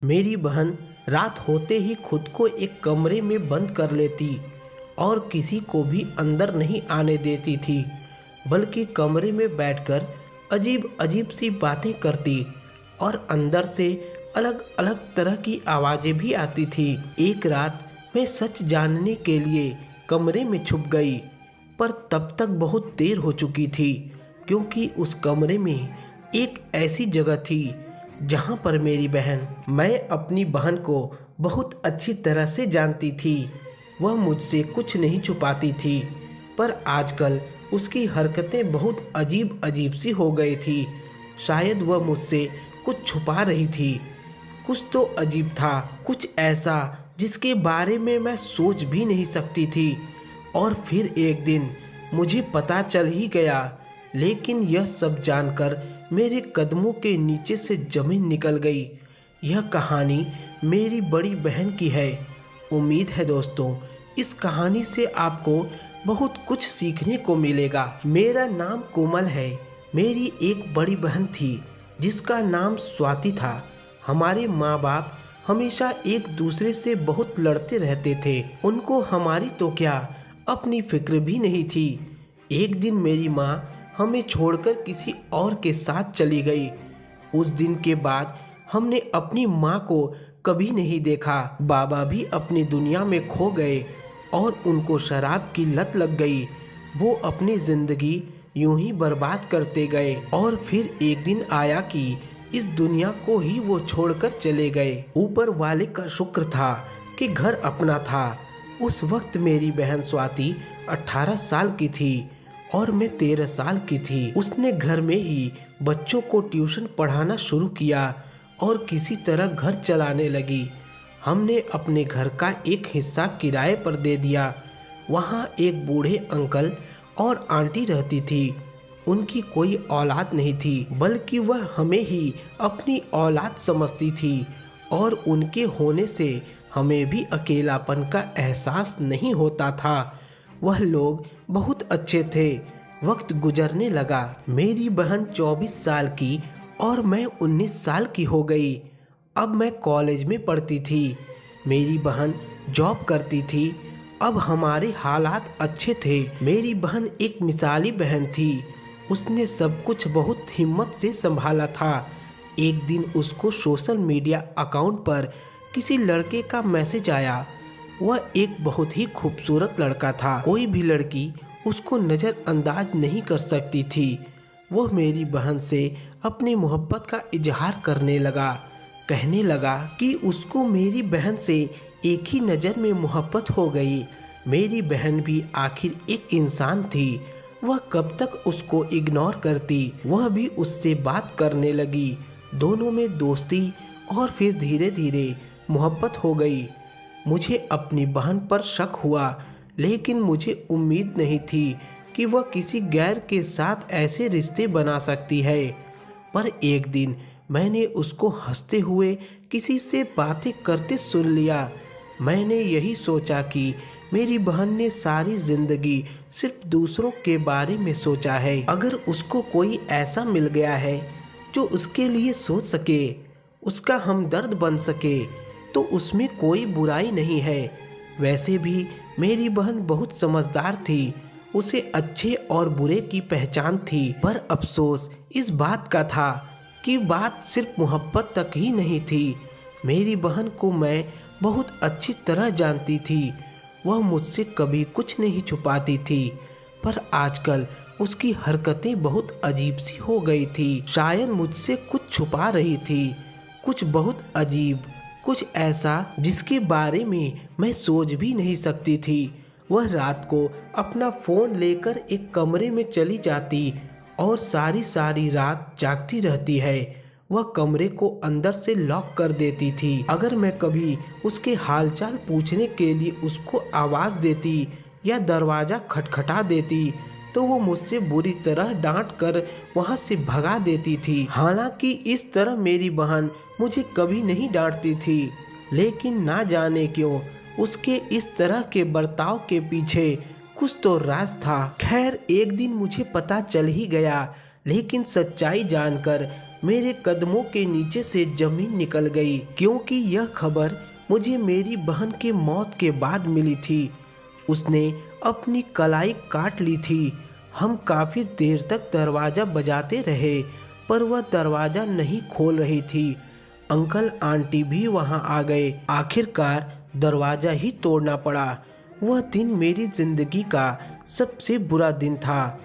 मेरी बहन रात होते ही खुद को एक कमरे में बंद कर लेती और किसी को भी अंदर नहीं आने देती थी, बल्कि कमरे में बैठकर अजीब अजीब सी बातें करती और अंदर से अलग अलग तरह की आवाज़ें भी आती थी। एक रात मैं सच जानने के लिए कमरे में छुप गई, पर तब तक बहुत देर हो चुकी थी, क्योंकि उस कमरे में एक ऐसी जगह थी जहाँ पर मेरी बहन, मैं अपनी बहन को बहुत अच्छी तरह से जानती थी। वह मुझसे कुछ नहीं छुपाती थी, पर आजकल उसकी हरकतें बहुत अजीब अजीब सी हो गई थी। शायद वह मुझसे कुछ छुपा रही थी। कुछ तो अजीब था, कुछ ऐसा जिसके बारे में मैं सोच भी नहीं सकती थी। और फिर एक दिन मुझे पता चल ही गया, लेकिन यह सब जानकर मेरे कदमों के नीचे से ज़मीन निकल गई। यह कहानी मेरी बड़ी बहन की है। उम्मीद है दोस्तों, इस कहानी से आपको बहुत कुछ सीखने को मिलेगा। मेरा नाम कोमल है। मेरी एक बड़ी बहन थी जिसका नाम स्वाति था। हमारे माँ बाप हमेशा एक दूसरे से बहुत लड़ते रहते थे। उनको हमारी तो क्या, अपनी फिक्र भी नहीं थी। एक दिन मेरी माँ हमें छोड़कर किसी और के साथ चली गई। उस दिन के बाद हमने अपनी माँ को कभी नहीं देखा। बाबा भी अपनी दुनिया में खो गए और उनको शराब की लत लग गई। वो अपनी जिंदगी यूं ही बर्बाद करते गए और फिर एक दिन आया कि इस दुनिया को ही वो छोड़कर चले गए। ऊपर वाले का शुक्र था कि घर अपना था। उस वक्त मेरी बहन स्वाति 18 साल की थी और मैं 13 साल की थी। उसने घर में ही बच्चों को ट्यूशन पढ़ाना शुरू किया और किसी तरह घर चलाने लगी। हमने अपने घर का एक हिस्सा किराए पर दे दिया। वहाँ एक बूढ़े अंकल और आंटी रहती थी। उनकी कोई औलाद नहीं थी, बल्कि वह हमें ही अपनी औलाद समझती थी और उनके होने से हमें भी अकेलापन का एहसास नहीं होता था। वह लोग बहुत अच्छे थे। वक्त गुजरने लगा। मेरी बहन 24 साल की और मैं 19 साल की हो गई। अब मैं कॉलेज में पढ़ती थी। मेरी बहन जॉब करती थी। अब हमारे हालात अच्छे थे। मेरी बहन एक मिसाली बहन थी। उसने सब कुछ बहुत हिम्मत से संभाला था। एक दिन उसको सोशल मीडिया अकाउंट पर किसी लड़के का मैसेज आया। वह एक बहुत ही खूबसूरत लड़का था। कोई भी लड़की उसको नज़रअंदाज नहीं कर सकती थी। वह मेरी बहन से अपनी मोहब्बत का इजहार करने लगा। कहने लगा कि उसको मेरी बहन से एक ही नज़र में मोहब्बत हो गई। मेरी बहन भी आखिर एक इंसान थी। वह कब तक उसको इग्नोर करती। वह भी उससे बात करने लगी। दोनों में दोस्ती और फिर धीरे धीरे मोहब्बत हो गई। मुझे अपनी बहन पर शक हुआ, लेकिन मुझे उम्मीद नहीं थी कि वह किसी गैर के साथ ऐसे रिश्ते बना सकती है। पर एक दिन मैंने उसको हंसते हुए किसी से बातें करते सुन लिया। मैंने यही सोचा कि मेरी बहन ने सारी जिंदगी सिर्फ दूसरों के बारे में सोचा है। अगर उसको कोई ऐसा मिल गया है जो उसके लिए सोच सके, उसका हमदर्द बन सके, तो उसमें कोई बुराई नहीं है। वैसे भी मेरी बहन बहुत समझदार थी। उसे अच्छे और बुरे की पहचान थी। पर अफसोस इस बात का था कि बात सिर्फ मोहब्बत तक ही नहीं थी। मेरी बहन को मैं बहुत अच्छी तरह जानती थी। वह मुझसे कभी कुछ नहीं छुपाती थी, पर आजकल उसकी हरकतें बहुत अजीब सी हो गई थी। शायद मुझसे कुछ छुपा रही थी, कुछ बहुत अजीब, कुछ ऐसा जिसके बारे में मैं सोच भी नहीं सकती थी। वह रात को अपना फ़ोन लेकर एक कमरे में चली जाती और सारी सारी रात जागती रहती है। वह कमरे को अंदर से लॉक कर देती थी। अगर मैं कभी उसके हालचाल पूछने के लिए उसको आवाज़ देती या दरवाज़ा खटखटा देती, तो वो मुझसे बुरी तरह डांट कर वहाँ से भगा देती थी। हालांकि इस तरह मेरी बहन मुझे कभी नहीं डांटती थी, लेकिन ना जाने क्यों उसके इस तरह के बर्ताव के पीछे कुछ तो राज था। खैर, एक दिन मुझे पता चल ही गया, लेकिन सच्चाई जानकर मेरे कदमों के नीचे से जमीन निकल गई, क्योंकि यह खबर मुझे मेरी बहन की मौत के बाद मिली थी। उसने अपनी कलाई काट ली थी। हम काफ़ी देर तक दरवाज़ा बजाते रहे, पर वह दरवाज़ा नहीं खोल रही थी। अंकल आंटी भी वहां आ गए। आखिरकार दरवाज़ा ही तोड़ना पड़ा। वह दिन मेरी ज़िंदगी का सबसे बुरा दिन था।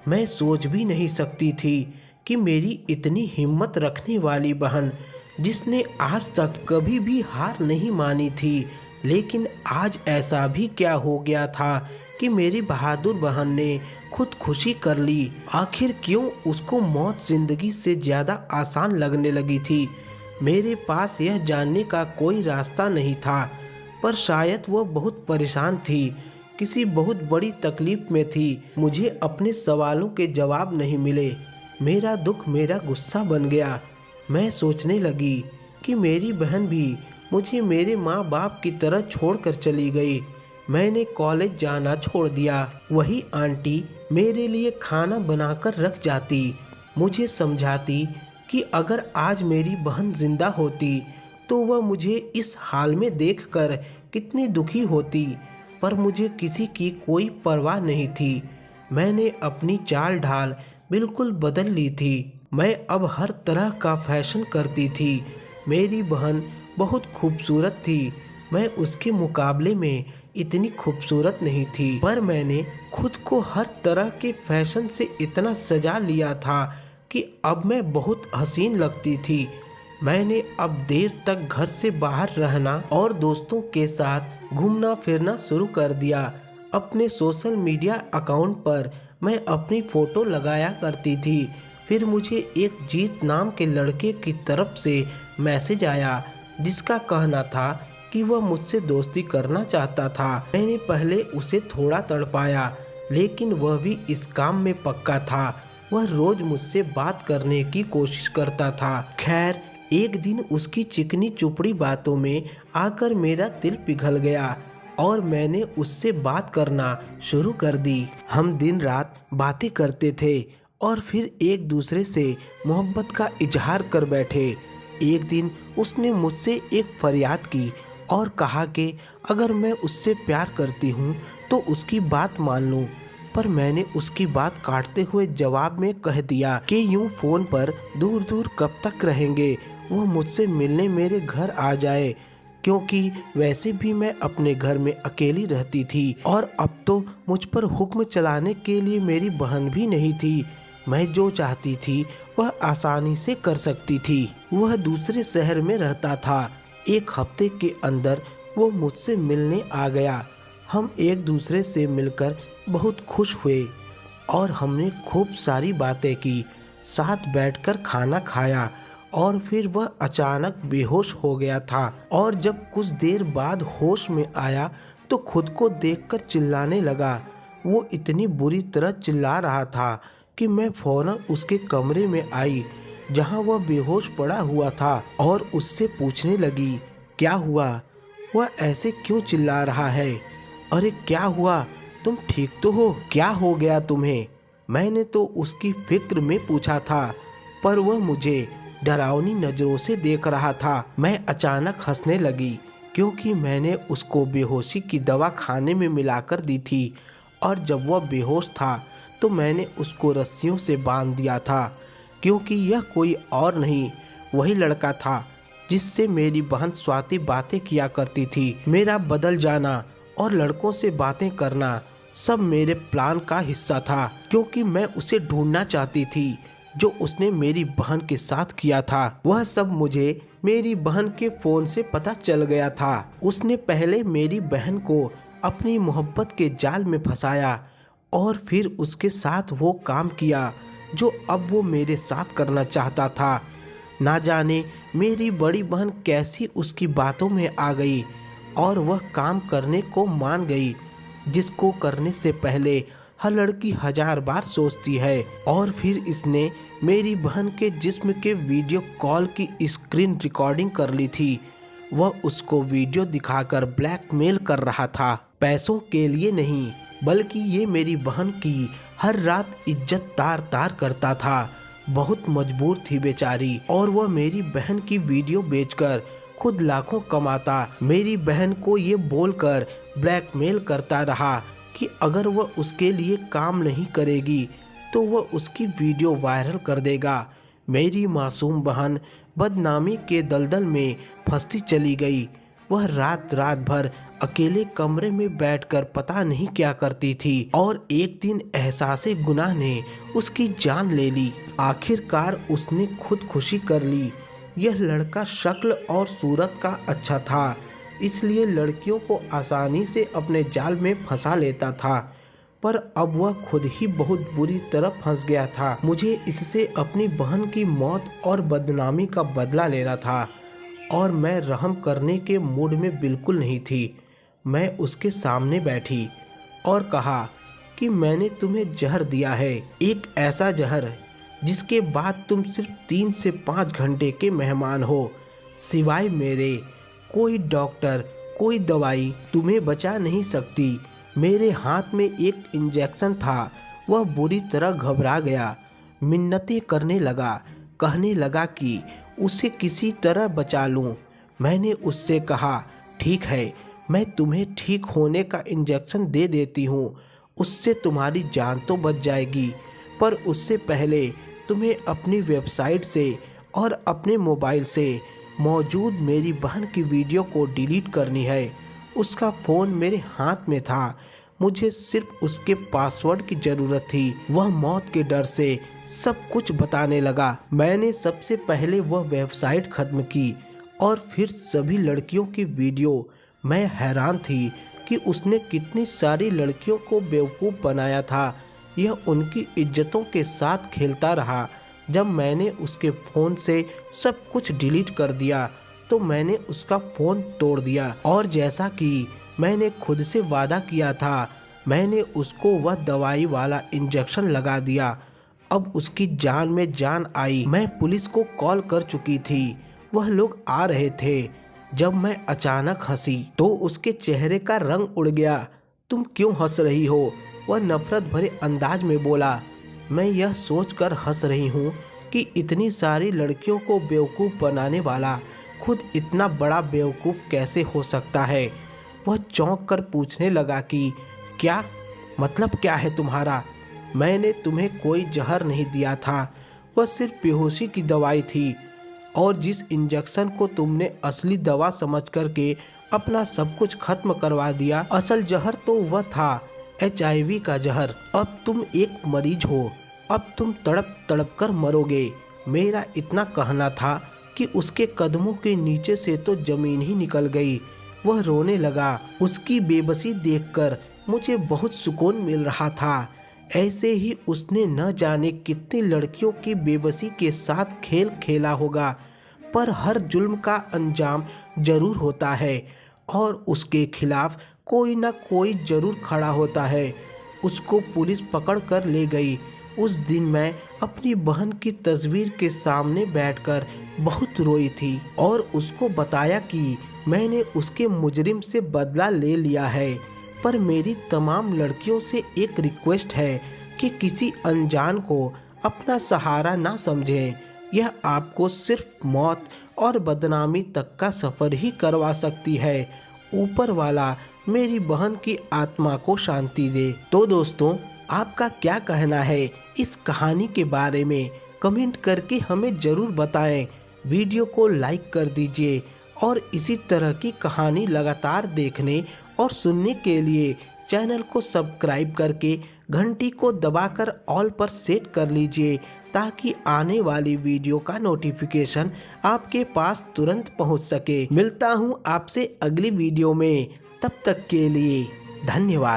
मैं सोच भी नहीं सकती थी कि मेरी इतनी हिम्मत रखने वाली बहन, जिसने आज तक कभी भी हार नहीं मानी थी, लेकिन आज ऐसा भी क्या हो गया था कि मेरी बहादुर बहन ने खुदकुशी कर ली। आखिर क्यों उसको मौत जिंदगी से ज़्यादा आसान लगने लगी थी? मेरे पास यह जानने का कोई रास्ता नहीं था, पर शायद वह बहुत परेशान थी, किसी बहुत बड़ी तकलीफ में थी। मुझे अपने सवालों के जवाब नहीं मिले। मेरा दुख मेरा गुस्सा बन गया। मैं सोचने लगी कि मेरी बहन भी मुझे मेरे माँ बाप की तरह छोड़कर चली गई। मैंने कॉलेज जाना छोड़ दिया। वही आंटी मेरे लिए खाना बनाकर रख जाती, मुझे समझाती कि अगर आज मेरी बहन जिंदा होती तो वह मुझे इस हाल में देखकर कितनी दुखी होती, पर मुझे किसी की कोई परवाह नहीं थी। मैंने अपनी चाल ढाल बिल्कुल बदल ली थी। मैं अब हर तरह का फैशन करती थी। मेरी बहन बहुत खूबसूरत थी, मैं उसके मुकाबले में इतनी खूबसूरत नहीं थी, पर मैंने खुद को हर तरह के फैशन से इतना सजा लिया था कि अब मैं बहुत हसीन लगती थी। मैंने अब देर तक घर से बाहर रहना और दोस्तों के साथ घूमना फिरना शुरू कर दिया। अपने सोशल मीडिया अकाउंट पर मैं अपनी फ़ोटो लगाया करती थी। फिर मुझे एक जीत नाम के लड़के की तरफ से मैसेज आया, जिसका कहना था कि वह मुझसे दोस्ती करना चाहता था। मैंने पहले उसे थोड़ा तड़पाया, लेकिन वह भी इस काम में पक्का था। वह रोज़ मुझसे बात करने की कोशिश करता था। खैर, एक दिन उसकी चिकनी चुपड़ी बातों में आकर मेरा दिल पिघल गया और मैंने उससे बात करना शुरू कर दी। हम दिन रात बातें करते थे और फिर एक दूसरे से मोहब्बत का इजहार कर बैठे। एक दिन उसने मुझसे एक फरियाद की और कहा कि अगर मैं उससे प्यार करती हूँ तो उसकी बात मान लूँ, पर मैंने उसकी बात काटते हुए जवाब में कह दिया कि यूं फ़ोन पर दूर दूर कब तक रहेंगे, वो मुझसे मिलने मेरे घर आ जाए, क्योंकि वैसे भी मैं अपने घर में अकेली रहती थी और अब तो मुझ पर हुक्म चलाने के लिए मेरी बहन भी नहीं थी। मैं जो चाहती थी वह आसानी से कर सकती थी। वह दूसरे शहर में रहता था। एक हफ्ते के अंदर वो मुझसे मिलने आ गया। हम एक दूसरे से मिलकर बहुत खुश हुए और हमने खूब सारी बातें की, साथ बैठकर खाना खाया और फिर वह अचानक बेहोश हो गया था और जब कुछ देर बाद होश में आया तो खुद को देखकर चिल्लाने लगा। वो इतनी बुरी तरह चिल्ला रहा था कि मैं फौरन उसके कमरे में आई जहां वह बेहोश पड़ा हुआ था और उससे पूछने लगी, क्या हुआ? वह ऐसे क्यों चिल्ला रहा है? अरे क्या हुआ? तुम ठीक तो हो? क्या हो गया तुम्हें? मैंने तो उसकी फिक्र में पूछा था, पर वह मुझे डरावनी नज़रों से देख रहा था। मैं अचानक हंसने लगी, क्योंकि मैंने उसको बेहोशी की दवा खाने में मिलाकर दी थी और जब वह बेहोश था तो मैंने उसको रस्सियों से बांध दिया था, क्योंकि यह कोई और नहीं, वही लड़का था जिससे मेरी बहन स्वाति बातें किया करती थी। मेरा बदल जाना और लड़कों से बातें करना सब मेरे प्लान का हिस्सा था, क्योंकि मैं उसे ढूंढना चाहती थी जो उसने मेरी बहन के साथ किया था। वह सब मुझे मेरी बहन के फ़ोन से पता चल गया था। उसने पहले मेरी बहन को अपनी मोहब्बत के जाल में फंसाया और फिर उसके साथ वो काम किया जो अब वो मेरे साथ करना चाहता था। ना जाने मेरी बड़ी बहन कैसी उसकी बातों में आ गई और वह काम करने को मान गई, जिसको करने से पहले हर लड़की 1000 बार सोचती है। और फिर इसने मेरी बहन के जिस्म के वीडियो कॉल की स्क्रीन रिकॉर्डिंग कर ली थी। वह उसको वीडियो दिखाकर ब्लैकमेल कर रहा था, पैसों के लिए नहीं, बल्कि ये मेरी बहन की हर रात इज्जत तार तार करता था। बहुत मजबूर थी बेचारी, और वह मेरी बहन की वीडियो बेचकर खुद लाखों कमाता। मेरी बहन को ये बोलकर ब्लैकमेल करता रहा कि अगर वह उसके लिए काम नहीं करेगी तो वह उसकी वीडियो वायरल कर देगा। मेरी मासूम बहन बदनामी के दलदल में फंसती चली गई। वह रात रात भर अकेले कमरे में बैठकर पता नहीं क्या करती थी, और एक दिन एहसासे गुनाह ने उसकी जान ले ली। आखिरकार उसने खुदकुशी कर ली। यह लड़का शक्ल और सूरत का अच्छा था, इसलिए लड़कियों को आसानी से अपने जाल में फंसा लेता था, पर अब वह खुद ही बहुत बुरी तरह फंस गया था। मुझे इससे अपनी बहन की मौत और बदनामी का बदला लेना था, और मैं रहम करने के मूड में बिल्कुल नहीं थी। मैं उसके सामने बैठी और कहा कि मैंने तुम्हें जहर दिया है, एक ऐसा जहर जिसके बाद तुम सिर्फ 3 से 5 घंटे के मेहमान हो। सिवाय मेरे कोई डॉक्टर, कोई दवाई तुम्हें बचा नहीं सकती। मेरे हाथ में एक इंजेक्शन था। वह बुरी तरह घबरा गया, मिन्नतें करने लगा, कहने लगा कि उसे किसी तरह बचा लूं। मैंने उससे कहा, ठीक है, मैं तुम्हें ठीक होने का इंजेक्शन दे देती हूँ, उससे तुम्हारी जान तो बच जाएगी, पर उससे पहले तुम्हें अपनी वेबसाइट से और अपने मोबाइल से मौजूद मेरी बहन की वीडियो को डिलीट करनी है। उसका फ़ोन मेरे हाथ में था, मुझे सिर्फ उसके पासवर्ड की ज़रूरत थी। वह मौत के डर से सब कुछ बताने लगा। मैंने सबसे पहले वह वेबसाइट ख़त्म की और फिर सभी लड़कियों की वीडियो। मैं हैरान थी कि उसने कितनी सारी लड़कियों को बेवकूफ़ बनाया था। यह उनकी इज्जतों के साथ खेलता रहा। जब मैंने उसके फ़ोन से सब कुछ डिलीट कर दिया तो मैंने उसका फ़ोन तोड़ दिया, और जैसा कि मैंने खुद से वादा किया था, मैंने उसको वह दवाई वाला इंजेक्शन लगा दिया। अब उसकी जान में जान आई। मैं पुलिस को कॉल कर चुकी थी, वह लोग आ रहे थे। जब मैं अचानक हंसी तो उसके चेहरे का रंग उड़ गया। तुम क्यों हंस रही हो? वह नफरत भरे अंदाज में बोला। मैं यह सोचकर हंस रही हूँ कि इतनी सारी लड़कियों को बेवकूफ़ बनाने वाला खुद इतना बड़ा बेवकूफ़ कैसे हो सकता है। वह चौंक कर पूछने लगा कि क्या मतलब क्या है तुम्हारा? मैंने तुम्हें कोई जहर नहीं दिया था, वह सिर्फ बेहोशी की दवाई थी, और जिस इंजेक्शन को तुमने असली दवा समझ करके अपना सब कुछ खत्म करवा दिया, असल जहर तो वह था HIV का जहर। अब तुम एक मरीज हो, अब तुम तड़प तड़प कर मरोगे। मेरा इतना कहना था कि उसके कदमों के नीचे से तो ज़मीन ही निकल गई। वह रोने लगा। उसकी बेबसी देखकर मुझे बहुत सुकून मिल रहा था। ऐसे ही उसने न जाने कितनी लड़कियों की बेबसी के साथ खेल खेला होगा, पर हर जुल्म का अंजाम जरूर होता है, और उसके खिलाफ कोई ना कोई जरूर खड़ा होता है। उसको पुलिस पकड़ कर ले गई। उस दिन मैं अपनी बहन की तस्वीर के सामने बैठकर बहुत रोई थी, और उसको बताया कि मैंने उसके मुजरिम से बदला ले लिया है। पर मेरी तमाम लड़कियों से एक रिक्वेस्ट है कि किसी अनजान को अपना सहारा ना समझें। यह आपको सिर्फ मौत और बदनामी तक का सफ़र ही करवा सकती है। ऊपर वाला मेरी बहन की आत्मा को शांति दे। तो दोस्तों, आपका क्या कहना है इस कहानी के बारे में? कमेंट करके हमें ज़रूर बताएं। वीडियो को लाइक कर दीजिए, और इसी तरह की कहानी लगातार देखने और सुनने के लिए चैनल को सब्सक्राइब करके घंटी को दबाकर ऑल पर सेट कर लीजिए, ताकि आने वाली वीडियो का नोटिफिकेशन आपके पास तुरंत पहुंच सके। मिलता हूं आपसे अगली वीडियो में, तब तक के लिए धन्यवाद।